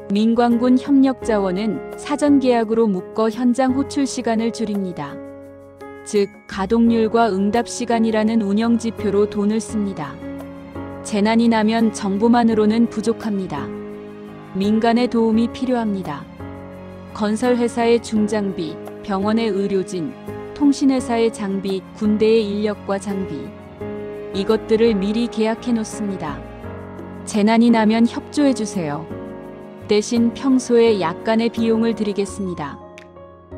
민관군 협력자원은 사전 계약으로 묶어 현장 호출 시간을 줄입니다. 즉, 가동률과 응답 시간이라는 운영 지표로 돈을 씁니다. 재난이 나면 정부만으로는 부족합니다. 민간의 도움이 필요합니다. 건설회사의 중장비, 병원의 의료진, 통신회사의 장비, 군대의 인력과 장비. 이것들을 미리 계약해 놓습니다. 재난이 나면 협조해 주세요. 대신 평소에 약간의 비용을 드리겠습니다.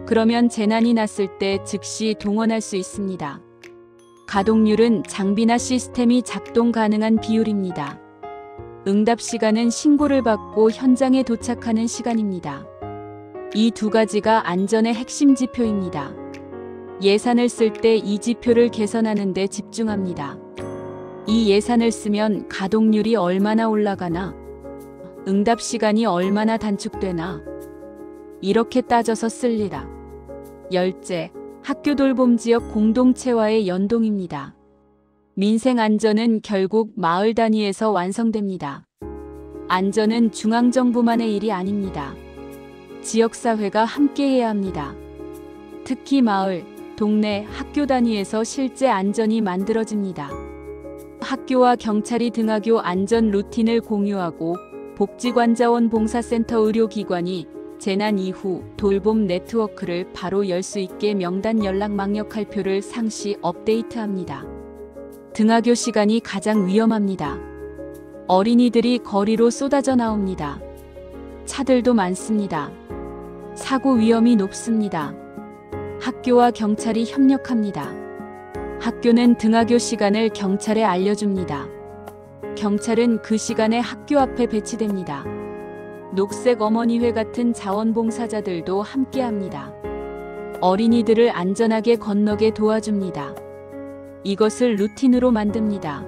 그러면 재난이 났을 때 즉시 동원할 수 있습니다. 가동률은 장비나 시스템이 작동 가능한 비율입니다. 응답 시간은 신고를 받고 현장에 도착하는 시간입니다. 이 두 가지가 안전의 핵심 지표입니다. 예산을 쓸 때 이 지표를 개선하는 데 집중합니다. 이 예산을 쓰면 가동률이 얼마나 올라가나? 응답 시간이 얼마나 단축되나? 이렇게 따져서 쓸리라. 열째, 학교 돌봄 지역 공동체와의 연동입니다. 민생 안전은 결국 마을 단위에서 완성됩니다. 안전은 중앙정부만의 일이 아닙니다. 지역사회가 함께해야 합니다. 특히 마을, 동네, 학교 단위에서 실제 안전이 만들어집니다. 학교와 경찰이 등하교 안전 루틴을 공유하고 복지관자원봉사센터 의료기관이 재난 이후 돌봄 네트워크를 바로 열 수 있게 명단 연락 망역할표를 상시 업데이트합니다. 등하교 시간이 가장 위험합니다. 어린이들이 거리로 쏟아져 나옵니다. 차들도 많습니다. 사고 위험이 높습니다. 학교와 경찰이 협력합니다. 학교는 등하교 시간을 경찰에 알려줍니다. 경찰은 그 시간에 학교 앞에 배치됩니다. 녹색 어머니회 같은 자원봉사자들도 함께합니다. 어린이들을 안전하게 건너게 도와줍니다. 이것을 루틴으로 만듭니다.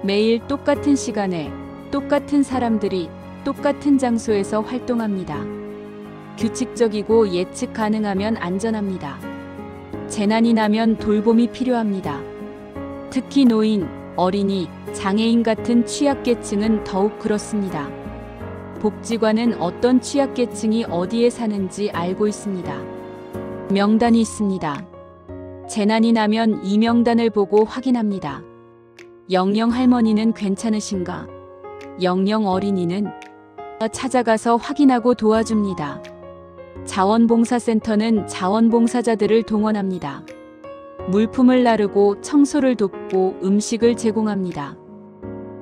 매일 똑같은 시간에 똑같은 사람들이 똑같은 장소에서 활동합니다. 규칙적이고 예측 가능하면 안전합니다. 재난이 나면 돌봄이 필요합니다. 특히 노인, 어린이, 장애인 같은 취약계층은 더욱 그렇습니다. 복지관은 어떤 취약계층이 어디에 사는지 알고 있습니다. 명단이 있습니다. 재난이 나면 이 명단을 보고 확인합니다. 영영 할머니는 괜찮으신가? 영영 어린이는? 찾아가서 확인하고 도와줍니다. 자원봉사센터는 자원봉사자들을 동원합니다. 물품을 나르고 청소를 돕고 음식을 제공합니다.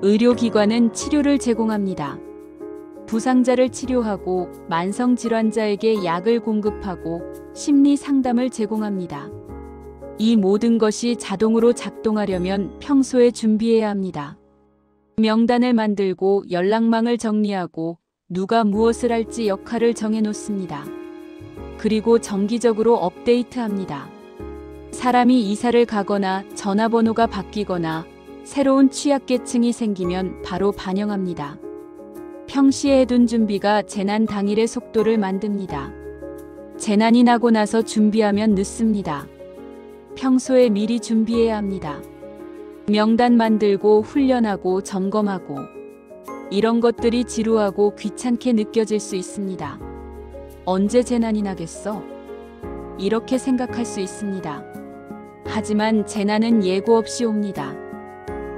의료기관은 치료를 제공합니다. 부상자를 치료하고 만성질환자에게 약을 공급하고 심리 상담을 제공합니다. 이 모든 것이 자동으로 작동하려면 평소에 준비해야 합니다. 명단을 만들고 연락망을 정리하고 누가 무엇을 할지 역할을 정해놓습니다. 그리고 정기적으로 업데이트합니다. 사람이 이사를 가거나 전화번호가 바뀌거나 새로운 취약계층이 생기면 바로 반영합니다. 평시에 해둔 준비가 재난 당일의 속도를 만듭니다. 재난이 나고 나서 준비하면 늦습니다. 평소에 미리 준비해야 합니다. 명단 만들고 훈련하고 점검하고 이런 것들이 지루하고 귀찮게 느껴질 수 있습니다. 언제 재난이 나겠어? 이렇게 생각할 수 있습니다. 하지만 재난은 예고 없이 옵니다.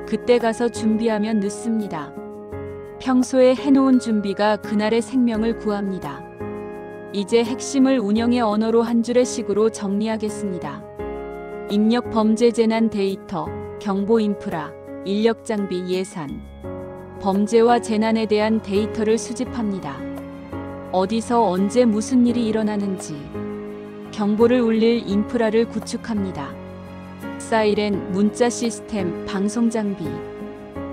그때 가서 준비하면 늦습니다. 평소에 해놓은 준비가 그날의 생명을 구합니다. 이제 핵심을 운영의 언어로 한 줄의 식으로 정리하겠습니다. 입력 범죄 재난 데이터, 경보 인프라, 인력 장비 예산. 범죄와 재난에 대한 데이터를 수집합니다. 어디서 언제 무슨 일이 일어나는지. 경보를 울릴 인프라를 구축합니다. 사이렌, 문자 시스템, 방송 장비.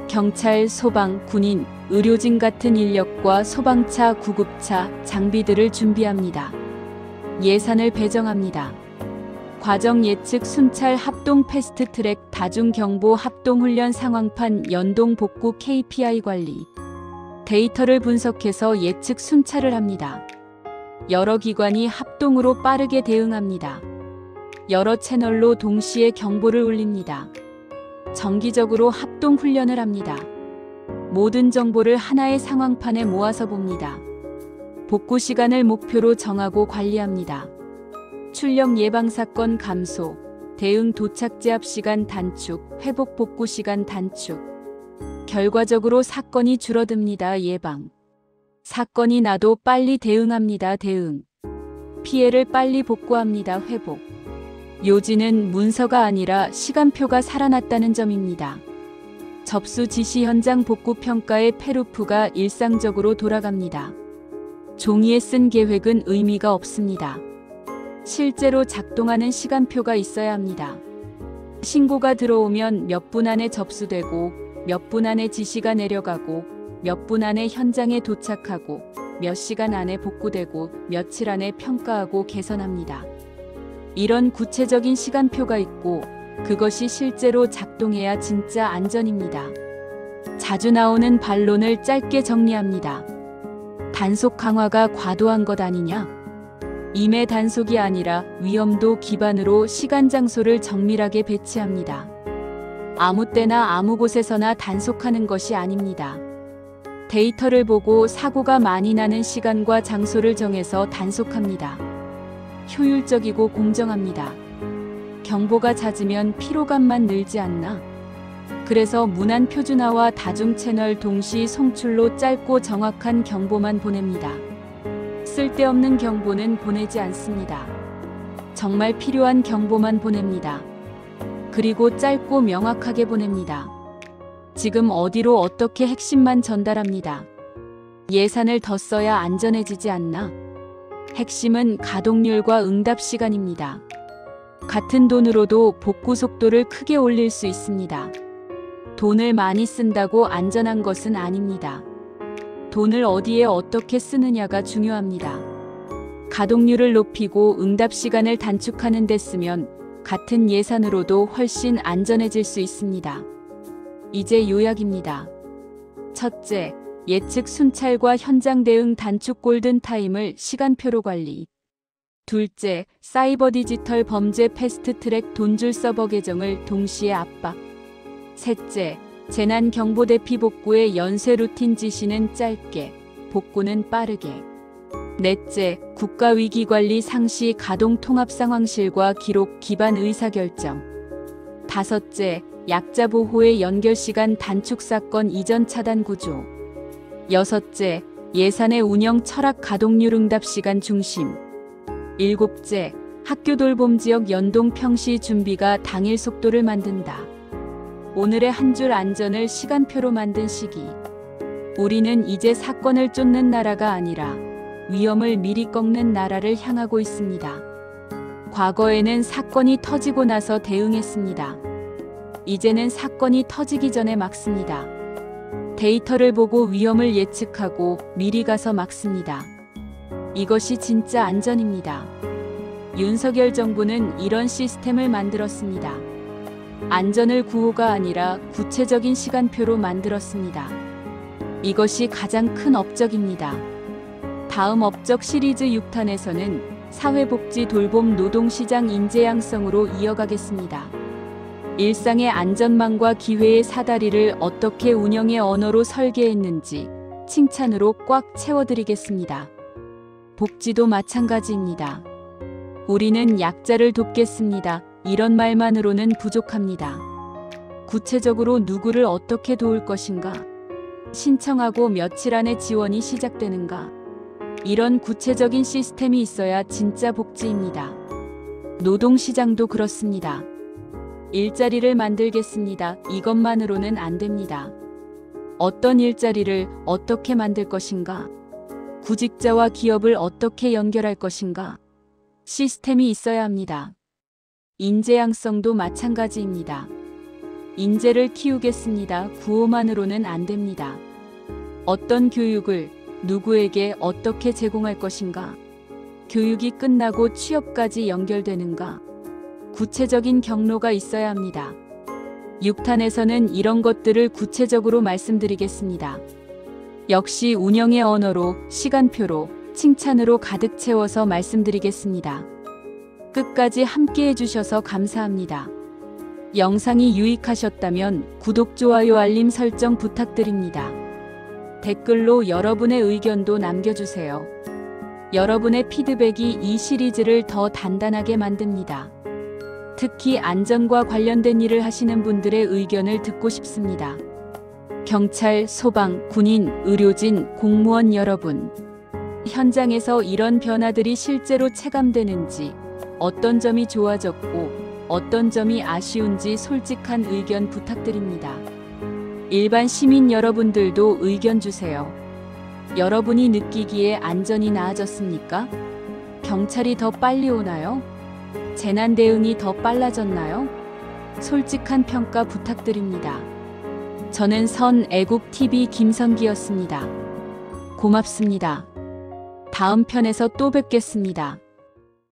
경찰, 소방, 군인, 의료진 같은 인력과 소방차, 구급차, 장비들을 준비합니다. 예산을 배정합니다. 과정 예측 순찰 합동 패스트트랙 다중경보 합동훈련 상황판 연동 복구 KPI 관리. 데이터를 분석해서 예측 순찰을 합니다. 여러 기관이 합동으로 빠르게 대응합니다. 여러 채널로 동시에 경보를 울립니다. 정기적으로 합동 훈련을 합니다. 모든 정보를 하나의 상황판에 모아서 봅니다. 복구 시간을 목표로 정하고 관리합니다. 출력 예방 사건 감소, 대응 도착 제압 시간 단축, 회복 복구 시간 단축. 결과적으로 사건이 줄어듭니다. 예방. 사건이 나도 빨리 대응합니다. 대응. 피해를 빨리 복구합니다. 회복. 요지는 문서가 아니라 시간표가 살아났다는 점입니다. 접수 지시 현장 복구 평가의 페루프가 일상적으로 돌아갑니다. 종이에 쓴 계획은 의미가 없습니다. 실제로 작동하는 시간표가 있어야 합니다. 신고가 들어오면 몇 분 안에 접수되고, 몇 분 안에 지시가 내려가고, 몇 분 안에 현장에 도착하고, 몇 시간 안에 복구되고, 며칠 안에 평가하고 개선합니다. 이런 구체적인 시간표가 있고, 그것이 실제로 작동해야 진짜 안전입니다. 자주 나오는 반론을 짧게 정리합니다. 단속 강화가 과도한 것 아니냐? 임의 단속이 아니라 위험도 기반으로 시간 장소를 정밀하게 배치합니다. 아무 때나 아무 곳에서나 단속하는 것이 아닙니다. 데이터를 보고 사고가 많이 나는 시간과 장소를 정해서 단속합니다. 효율적이고 공정합니다. 경보가 잦으면 피로감만 늘지 않나? 그래서 문안 표준화와 다중 채널 동시 송출로 짧고 정확한 경보만 보냅니다. 쓸데없는 경보는 보내지 않습니다. 정말 필요한 경보만 보냅니다. 그리고 짧고 명확하게 보냅니다. 지금 어디로 어떻게 핵심만 전달합니다. 예산을 더 써야 안전해지지 않나? 핵심은 가동률과 응답 시간입니다. 같은 돈으로도 복구 속도를 크게 올릴 수 있습니다. 돈을 많이 쓴다고 안전한 것은 아닙니다. 돈을 어디에 어떻게 쓰느냐가 중요합니다. 가동률을 높이고 응답 시간을 단축하는 데 쓰면 같은 예산으로도 훨씬 안전해질 수 있습니다. 이제 요약입니다. 첫째, 예측 순찰과 현장 대응 단축 골든타임을 시간표로 관리. 둘째, 사이버 디지털 범죄 패스트트랙 돈줄 서버 계정을 동시에 압박. 셋째, 재난 경보 대피 복구의 연쇄 루틴 지시는 짧게, 복구는 빠르게. 넷째, 국가위기관리 상시 가동 통합 상황실과 기록 기반 의사결정. 다섯째, 약자 보호의 연결 시간 단축 사건 이전 차단 구조. 여섯째, 예산의 운영 철학 가동률 응답 시간 중심. 일곱째, 학교 돌봄 지역 연동 평시 준비가 당일 속도를 만든다. 오늘의 한 줄 안전을 시간표로 만든 시기. 우리는 이제 사건을 쫓는 나라가 아니라 위험을 미리 꺾는 나라를 향하고 있습니다. 과거에는 사건이 터지고 나서 대응했습니다. 이제는 사건이 터지기 전에 막습니다. 데이터를 보고 위험을 예측하고 미리 가서 막습니다. 이것이 진짜 안전입니다. 윤석열 정부는 이런 시스템을 만들었습니다. 안전을 구호가 아니라 구체적인 시간표로 만들었습니다. 이것이 가장 큰 업적입니다. 다음 업적 시리즈 6탄에서는 사회복지 돌봄 노동시장 인재양성으로 이어가겠습니다. 일상의 안전망과 기회의 사다리를 어떻게 운영의 언어로 설계했는지 칭찬으로 꽉 채워드리겠습니다. 복지도 마찬가지입니다. 우리는 약자를 돕겠습니다. 이런 말만으로는 부족합니다. 구체적으로 누구를 어떻게 도울 것인가? 신청하고 며칠 안에 지원이 시작되는가? 이런 구체적인 시스템이 있어야 진짜 복지입니다. 노동시장도 그렇습니다. 일자리를 만들겠습니다. 이것만으로는 안 됩니다. 어떤 일자리를 어떻게 만들 것인가? 구직자와 기업을 어떻게 연결할 것인가? 시스템이 있어야 합니다. 인재양성도 마찬가지입니다. 인재를 키우겠습니다. 구호만으로는 안 됩니다. 어떤 교육을 누구에게 어떻게 제공할 것인가? 교육이 끝나고 취업까지 연결되는가? 구체적인 경로가 있어야 합니다. 6탄에서는 이런 것들을 구체적으로 말씀드리겠습니다. 역시 운영의 언어로, 시간표로, 칭찬으로 가득 채워서 말씀드리겠습니다. 끝까지 함께 해주셔서 감사합니다. 영상이 유익하셨다면 구독, 좋아요, 알림 설정 부탁드립니다. 댓글로 여러분의 의견도 남겨주세요. 여러분의 피드백이 이 시리즈를 더 단단하게 만듭니다. 특히 안전과 관련된 일을 하시는 분들의 의견을 듣고 싶습니다. 경찰, 소방, 군인, 의료진, 공무원 여러분, 현장에서 이런 변화들이 실제로 체감되는지, 어떤 점이 좋아졌고 어떤 점이 아쉬운지 솔직한 의견 부탁드립니다. 일반 시민 여러분들도 의견 주세요. 여러분이 느끼기에 안전이 나아졌습니까? 경찰이 더 빨리 오나요? 재난 대응이 더 빨라졌나요? 솔직한 평가 부탁드립니다. 저는 선애국TV 김선기였습니다. 고맙습니다. 다음 편에서 또 뵙겠습니다.